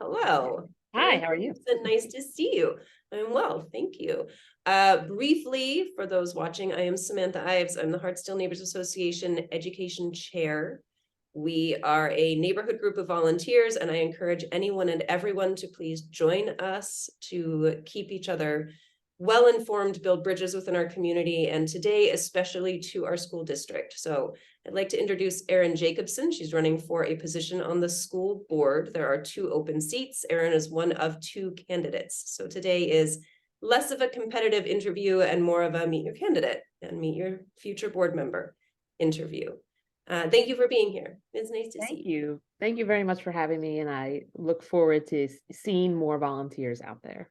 Hello. Hi, how are you? It's nice to see you. I'm well, thank you. Briefly, for those watching, I am Samantha Ives. I'm the Hartsdale Neighbors Association Education Chair. We are a neighborhood group of volunteers, and I encourage anyone and everyone to please join us to keep each other well-informed, build bridges within our community, and today, especially to our school district. So I'd like to introduce Erin Jacobsen. She's running for a position on the school board. There are 2 open seats. Erin is one of 2 candidates. So today is less of a competitive interview and more of a meet your candidate and meet your future board member interview. Thank you for being here. It's nice to see you. Thank you very much for having me, and I look forward to seeing more volunteers out there.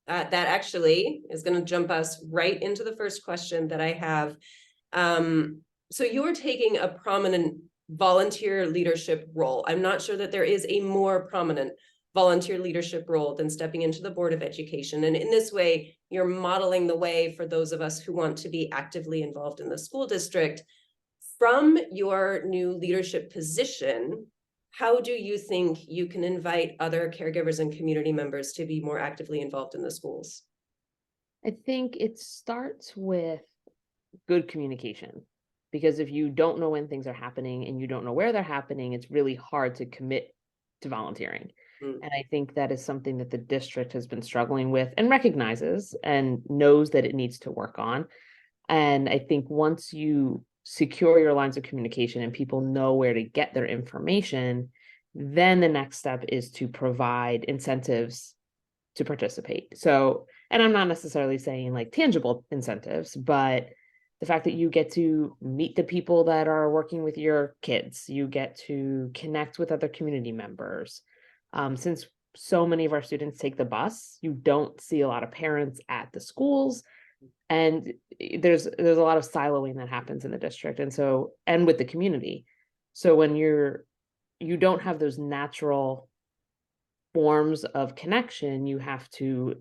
That actually is going to jump us right into the first question that I have. So you're taking a prominent volunteer leadership role. I'm not sure that there is a more prominent volunteer leadership role than stepping into the Board of Education. And in this way, you're modeling the way for those of us who want to be actively involved in the school district. From your new leadership position, how do you think you can invite other caregivers and community members to be more actively involved in the schools? I think it starts with good communication, because if you don't know when things are happening and you don't know where they're happening, it's really hard to commit to volunteering. And I think that is something that the district has been struggling with and recognizes and knows that it needs to work on. And I think once you secure your lines of communication and people know where to get their information, then the next step is to provide incentives to participate. So, and I'm not necessarily saying like tangible incentives, but the fact that you get to meet the people that are working with your kids, you get to connect with other community members. Since so many of our students take the bus, you don't see a lot of parents at the schools, and there's a lot of siloing that happens in the district, and with the community. So when you don't have those natural forms of connection, you have to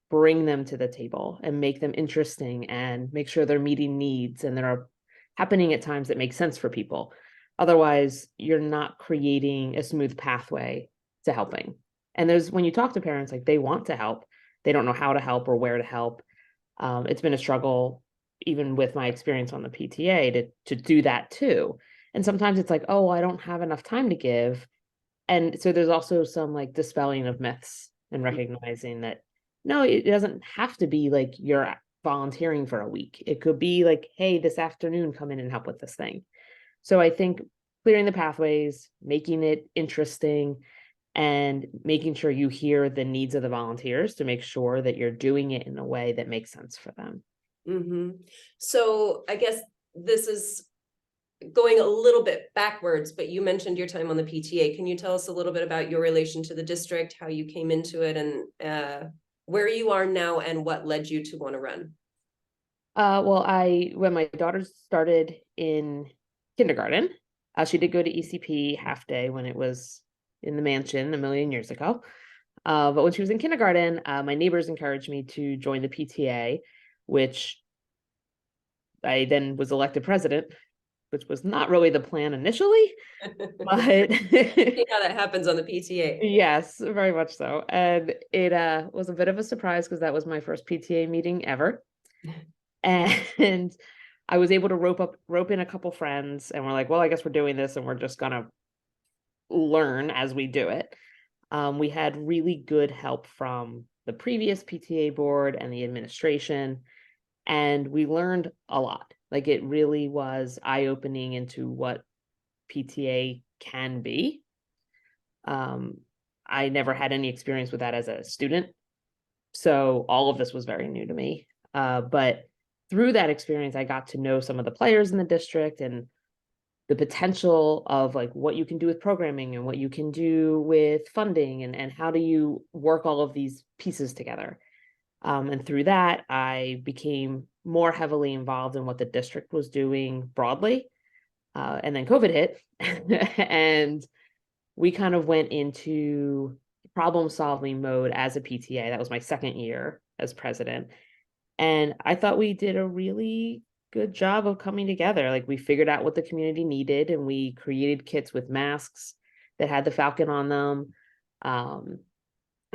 bring them to the table and make them interesting and make sure they're meeting needs and they're happening at times that make sense for people. Otherwise, you're not creating a smooth pathway to helping. And when you talk to parents, like, they want to help, they don't know how to help or where to help. It's been a struggle, even with my experience on the PTA, to do that too. And sometimes it's like, oh, I don't have enough time to give. And so there's also some like dispelling of myths and recognizing that no, it doesn't have to be like you're volunteering for a week. It could be like, hey, this afternoon, come in and help with this thing. So I think clearing the pathways, making it interesting, and making sure you hear the needs of the volunteers to make sure that you're doing it in a way that makes sense for them. So I guess this is going a little bit backwards, but you mentioned your time on the PTA. Can you tell us a little bit about your relation to the district, how you came into it, and where you are now and what led you to want to run? Well, when my daughter started in kindergarten, she did go to ECP half day when it was in the mansion a million years ago. But when she was in kindergarten, my neighbors encouraged me to join the PTA, which I then was elected president, which was not really the plan initially, but See how that happens on the PTA. yes, very much so. And it was a bit of a surprise because that was my first PTA meeting ever. And I was able to rope in a couple friends, and we're like, well, I guess we're doing this and we're just gonna learn as we do it. We had really good help from the previous PTA board and the administration, and we learned a lot. Like, it really was eye-opening into what PTA can be. I never had any experience with that as a student, so all of this was very new to me. But through that experience, I got to know some of the players in the district and the potential of like what you can do with programming and what you can do with funding, and how do you work all of these pieces together. And through that, I became more heavily involved in what the district was doing broadly. And then COVID hit and we kind of went into problem solving mode as a PTA. That was my second year as president. And I thought we did a really good job of coming together. Like, we figured out what the community needed and we created kits with masks that had the falcon on them.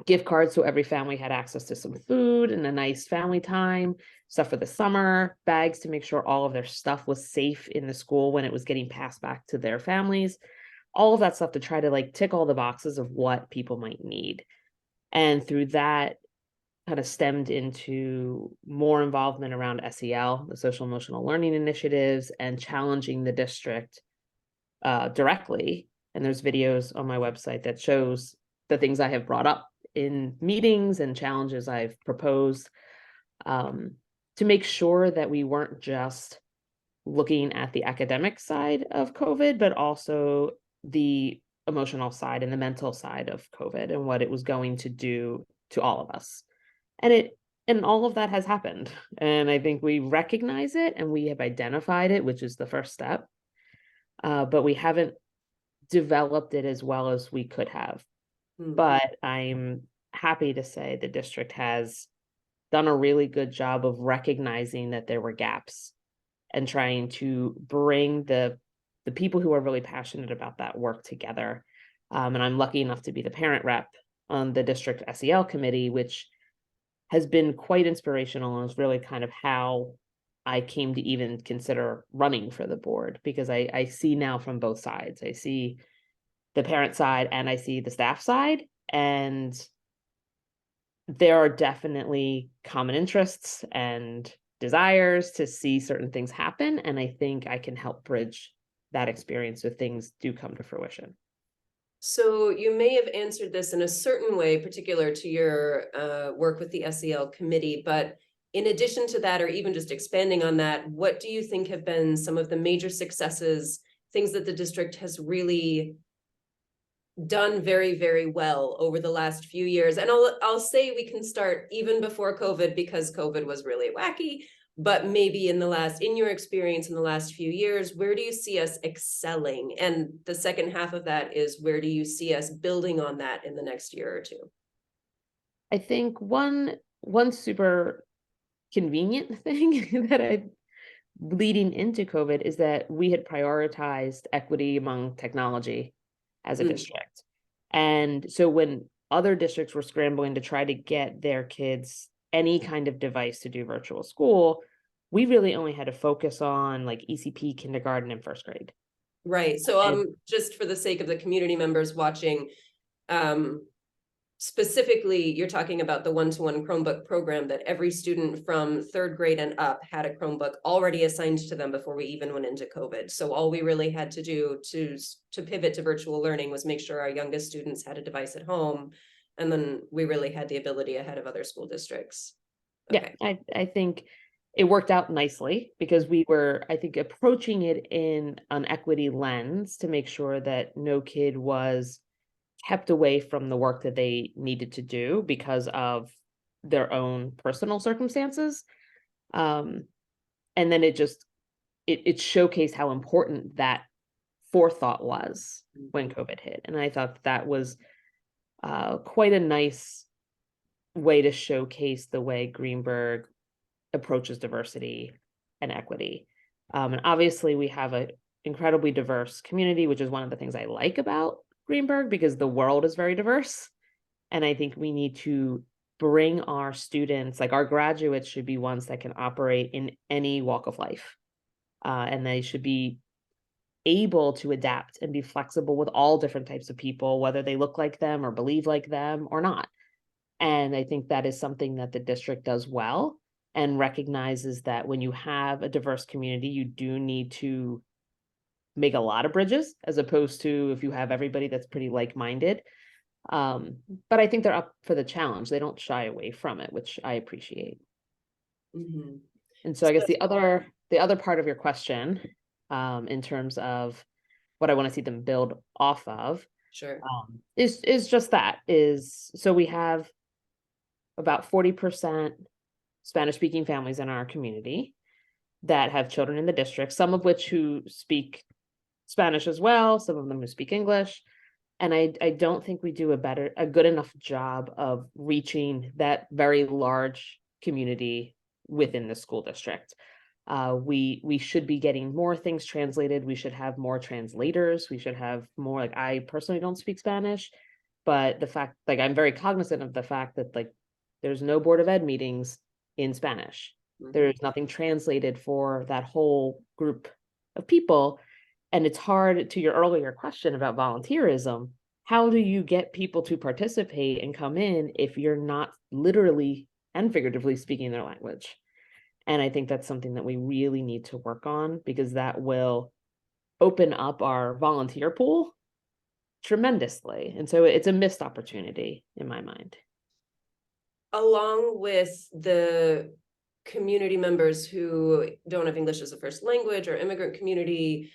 gift cards so every family had access to some food and a nice family time, stuff for the summer, bags to make sure all of their stuff was safe in the school when it was getting passed back to their families, all of that stuff to try to like tick all the boxes of what people might need. And through that, kind of stemmed into more involvement around SEL, the social emotional learning initiatives, and challenging the district directly. And there's videos on my website that shows the things I have brought up in meetings and challenges I've proposed, to make sure that we weren't just looking at the academic side of COVID, but also the emotional side and the mental side of COVID and what it was going to do to all of us. And all of that has happened. And I think we recognize it and we have identified it, which is the first step. But we haven't developed it as well as we could have. But I'm happy to say the district has done a really good job of recognizing that there were gaps and trying to bring the people who are really passionate about that work together. And I'm lucky enough to be the parent rep on the district SEL committee, which has been quite inspirational and is really kind of how I came to even consider running for the board, because I see now from both sides. I see the parent side and I see the staff side, and there are definitely common interests and desires to see certain things happen. And I think I can help bridge that experience if things do come to fruition. So you may have answered this in a certain way, particular to your work with the SEL committee, but in addition to that, or even just expanding on that, what do you think have been some of the major successes, things that the district has really done very, very well over the last few years? And I'll say we can start even before COVID, because COVID was really wacky, but maybe in your experience in the last few years, where do you see us excelling? And the second half of that is, where do you see us building on that in the next year or two? I think one super convenient thing that I leading into COVID is that we had prioritized equity among technology as a district. And so when other districts were scrambling to try to get their kids any kind of device to do virtual school, we really only had to focus on like ECP, kindergarten, and first grade. Right. So just for the sake of the community members watching, specifically, you're talking about the one-to-one Chromebook program that every student from third grade and up had a Chromebook already assigned to them before we even went into COVID. So all we really had to do to pivot to virtual learning was make sure our youngest students had a device at home. And then we really had the ability ahead of other school districts. Okay. Yeah, I think it worked out nicely because we were, I think, approaching it in an equity lens to make sure that no kid was kept away from the work that they needed to do because of their own personal circumstances. And then it showcased how important that forethought was when COVID hit. And I thought that was quite a nice way to showcase the way Greenburgh approaches diversity and equity. And obviously we have an incredibly diverse community, which is one of the things I like about Greenburgh, because the world is very diverse. And I think we need to bring our students, like our graduates should be ones that can operate in any walk of life. And they should be able to adapt and be flexible with all different types of people, whether they look like them or believe like them or not. And I think that is something that the district does well and recognizes that when you have a diverse community, you do need to make a lot of bridges, as opposed to if you have everybody that's pretty like-minded. But I think they're up for the challenge. They don't shy away from it, which I appreciate. And so I guess the other part of your question, in terms of what I want to see them build off of, Sure. Is just that is, so we have about 40% Spanish speaking families in our community that have children in the district, some of which who speak Spanish as well, some of them who speak English. And I don't think we do a good enough job of reaching that very large community within the school district. We should be getting more things translated. We should have more translators. We should have more, like, I personally don't speak Spanish, but the fact, like, I'm very cognizant of the fact that, like, there's no Board of Ed meetings in Spanish. Mhm. There's nothing translated for that whole group of people. And it's hard, to your earlier question about volunteerism, how do you get people to participate and come in if you're not literally and figuratively speaking their language? And I think that's something that we really need to work on, because that will open up our volunteer pool tremendously. And so it's a missed opportunity in my mind. Along with the community members who don't have English as a first language, or immigrant community,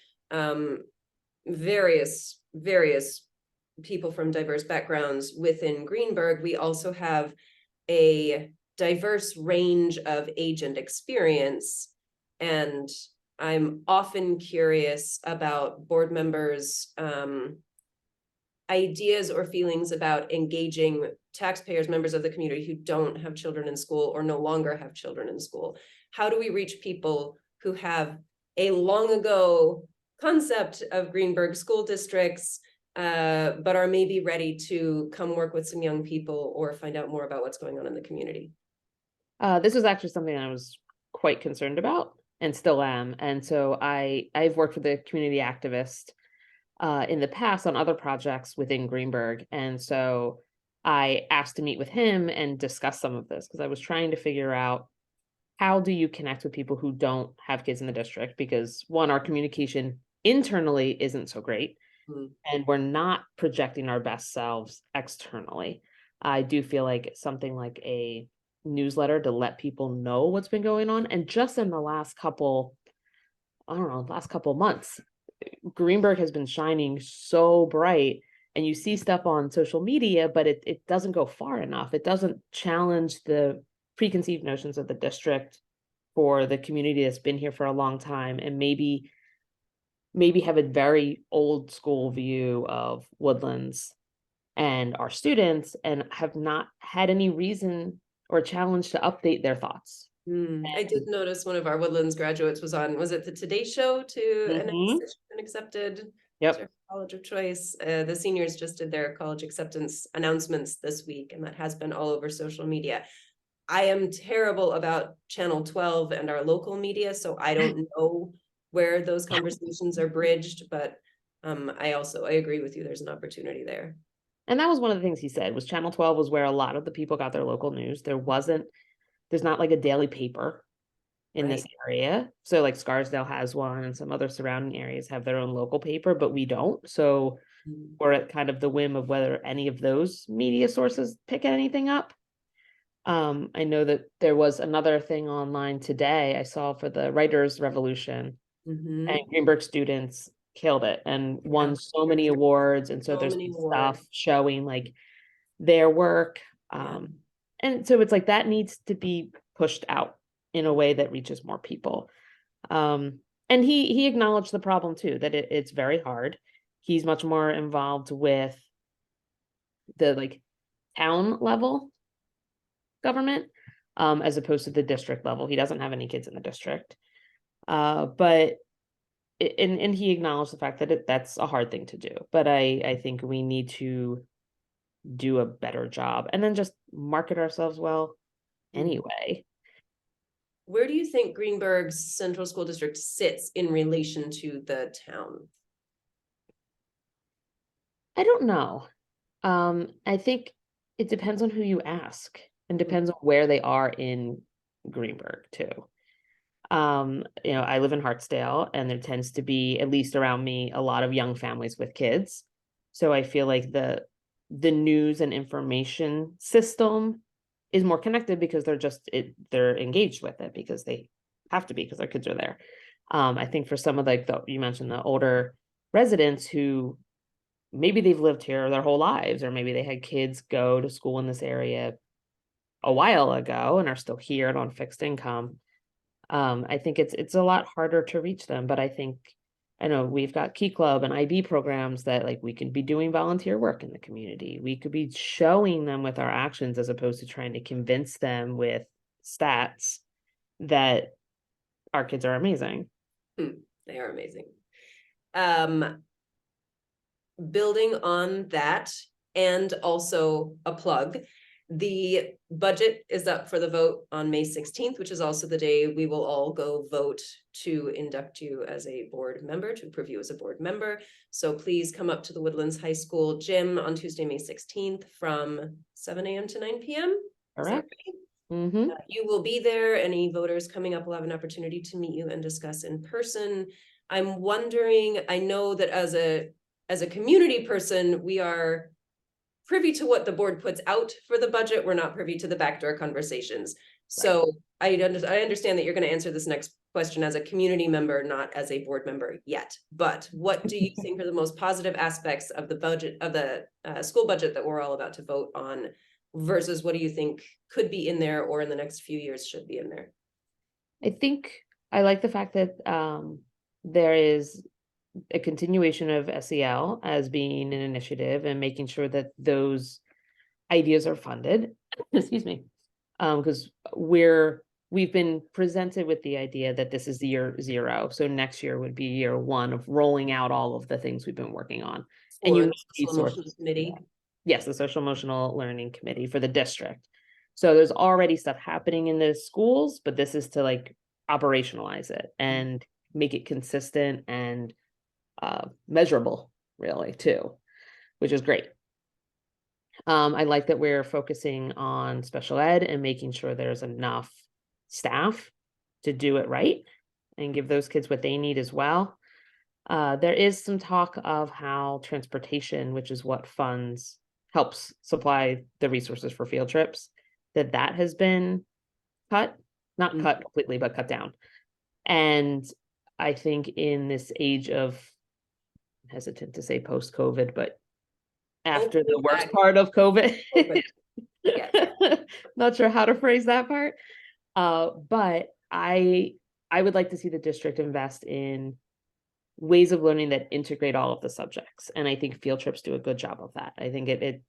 various people from diverse backgrounds within Greenburgh, we also have a diverse range of age and experience. And I'm often curious about board members' ideas or feelings about engaging taxpayers, members of the community who don't have children in school or no longer have children in school. How do we reach people who have a long ago concept of Greenburgh school districts, but are maybe ready to come work with some young people or find out more about what's going on in the community? This was actually something I was quite concerned about and still am. And so I've worked with a community activist in the past on other projects within Greenburgh. And so I asked to meet with him and discuss some of this, because I was trying to figure out, how do you connect with people who don't have kids in the district? Because one, our communication internally isn't so great, and we're not projecting our best selves externally. I do feel like something like a newsletter to let people know what's been going on. And just in the last couple, I don't know, last couple months, Greenburgh has been shining so bright, and you see stuff on social media, but it doesn't go far enough. It doesn't challenge the preconceived notions of the district for the community that's been here for a long time, and maybe have a very old school view of Woodlands and our students, and have not had any reason or challenge to update their thoughts. I did notice one of our Woodlands graduates was on, was it the Today Show to announce that she'd been accepted Yep. to her college of choice? The seniors just did their college acceptance announcements this week, and that has been all over social media. I am terrible about Channel 12 and our local media, so I don't know where those conversations are bridged, but I agree with you. There's an opportunity there. And that was one of the things he said, was Channel 12 was where a lot of the people got their local news. There's not like a daily paper in this area. So like Scarsdale has one, and some other surrounding areas have their own local paper, but we don't. So we're at kind of the whim of whether any of those media sources pick anything up. I know that there was another thing online today I saw for the Writers' Revolution, and Greenburgh students killed it and won so many awards. And so there's stuff showing like their work. And so it's like that needs to be pushed out in a way that reaches more people. And he acknowledged the problem too, that it's very hard. He's much more involved with the like town level government, as opposed to the district level. He doesn't have any kids in the district. But and he acknowledged the fact that that's a hard thing to do. But I think we need to do a better job, and then just market ourselves well anyway. Where do you think Greenburgh's Central School District sits in relation to the town? I don't know. I think it depends on who you ask, and depends on where they are in Greenburgh too. I live in Hartsdale, and there tends to be, at least around me, a lot of young families with kids. So I feel like the news and information system is more connected, because they're engaged with it, because they have to be, because their kids are there. I think for some of you mentioned the older residents who maybe they've lived here their whole lives, or maybe they had kids go to school in this area a while ago and are still here and on fixed income. I think it's a lot harder to reach them, but I know we've got Key Club and IB programs that like we could be doing volunteer work in the community. We could be showing them with our actions, as opposed to trying to convince them with stats that our kids are amazing. They are amazing. Building on that, And also a plug. The budget is up for the vote on May 16th, which is also the day we will all go vote to induct you as a board member, to approve you as a board member. So please come up to the Woodlands High School gym on Tuesday, May 16th from 7 a.m. to 9 p.m. Correct. You will be there. Any voters coming up will have an opportunity to meet you and discuss in person. I'm wondering, I know that as a community person, we are privy to what the board puts out for the budget. We're not privy to the backdoor conversations. So I understand that you're going to answer this next question as a community member, not as a board member yet. But what do you think are the most positive aspects of the budget, of the school budget that we're all about to vote on, versus what do you think could be in there or in the next few years should be in there? I think I like the fact that there is a continuation of SEL as being an initiative and making sure that those ideas are funded. Excuse me. Because we've been presented with the idea that this is the year 0. So next year would be year 1 of rolling out all of the things we've been working on. And you need resources. Committee. Yes, the social emotional learning committee for the district. So there's already stuff happening in the schools, but this is to like operationalize it and make it consistent and measurable, really, too, which is great. I like that we're focusing on special ed and making sure there's enough staff to do it right and give those kids what they need as well. There is some talk of how transportation, which is what helps supply the resources for field trips, that has been cut, not cut completely, but cut down. And I think in this age of, I'm hesitant to say post-COVID, but after the worst part of COVID, not sure how to phrase that part. But I would like to see the district invest in ways of learning that integrate all of the subjects. And I think field trips do a good job of that. I think it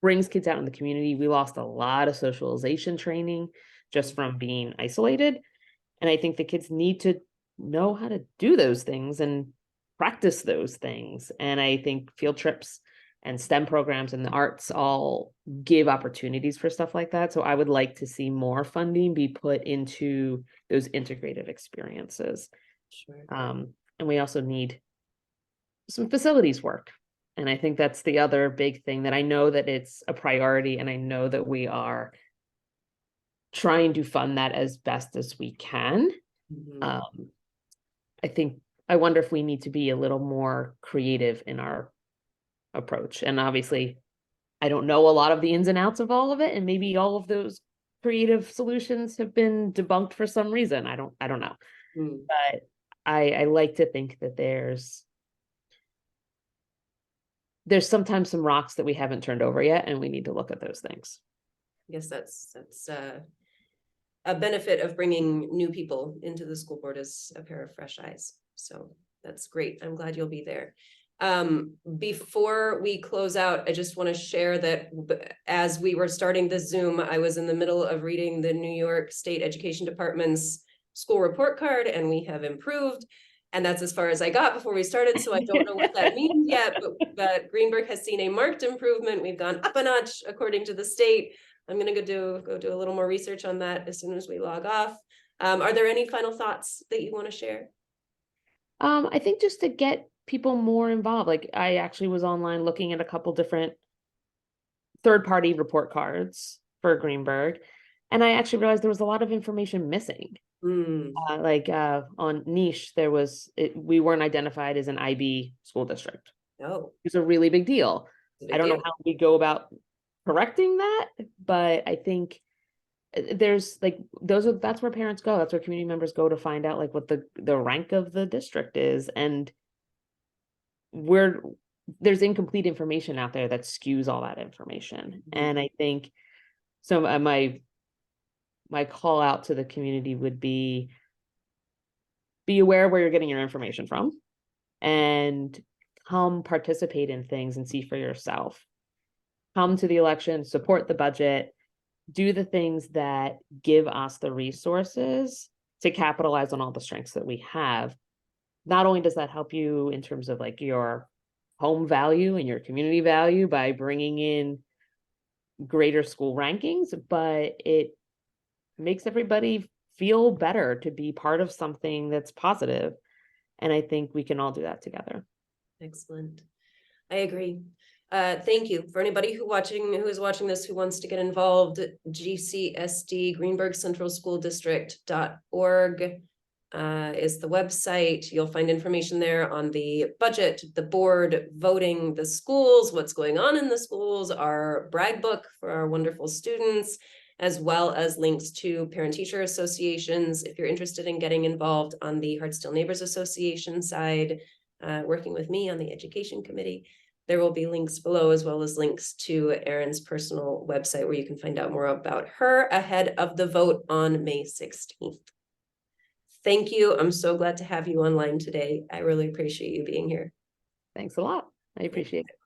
brings kids out in the community. We lost a lot of socialization training just from being isolated. And I think the kids need to know how to do those things and practice those things. And I think field trips and STEM programs and the arts all give opportunities for stuff like that. So I would like to see more funding be put into those integrated experiences. Sure. And we also need some facilities work. And I think that's the other big thing that I know that it's a priority, and I know that we are trying to fund that as best as we can. I wonder if we need to be a little more creative in our approach. And obviously, I don't know a lot of the ins and outs of all of it, and maybe all of those creative solutions have been debunked for some reason. I don't know. But I like to think that there's sometimes some rocks that we haven't turned over yet, and we need to look at those things. I guess that's a benefit of bringing new people into the school board, is a pair of fresh eyes. So that's great. I'm glad you'll be there. Before we close out, I just want to share that as we were starting this Zoom, I was in the middle of reading the New York State Education Department's school report card, and we have improved. And that's as far as I got before we started. So I don't know what that means yet, but Greenburgh has seen a marked improvement. We've gone up a notch according to the state. I'm going to go do a little more research on that as soon as we log off. Are there any final thoughts that you want to share? I think just to get people more involved. Like, I actually was online looking at a couple different third-party report cards for Greenburgh, and I actually realized there was a lot of information missing. On niche, we weren't identified as an IB school district. No, it's a really big deal. I don't know how we go about correcting that, but I think there's that's where parents go. That's where community members go to find out like what the rank of the district is, and there's incomplete information out there that skews all that information. And I think so. My call out to the community would be aware of where you're getting your information from, and come participate in things and see for yourself. Come to the election, support the budget, do the things that give us the resources to capitalize on all the strengths that we have. Not only does that help you in terms of like your home value and your community value by bringing in greater school rankings, but it makes everybody feel better to be part of something that's positive. And I think we can all do that together. Excellent. I agree. Thank you. For anybody who is watching this, who wants to get involved, GCSD, Greenburgh Central School District.org is the website. You'll find information there on the budget, the board, voting, the schools, what's going on in the schools, our brag book for our wonderful students, as well as links to parent-teacher associations. If you're interested in getting involved on the Hartsdale Neighbors Association side, working with me on the education committee, there will be links below, as well as links to Erin's personal website where you can find out more about her ahead of the vote on May 16th. Thank you. I'm so glad to have you online today. I really appreciate you being here. Thanks a lot. I appreciate it.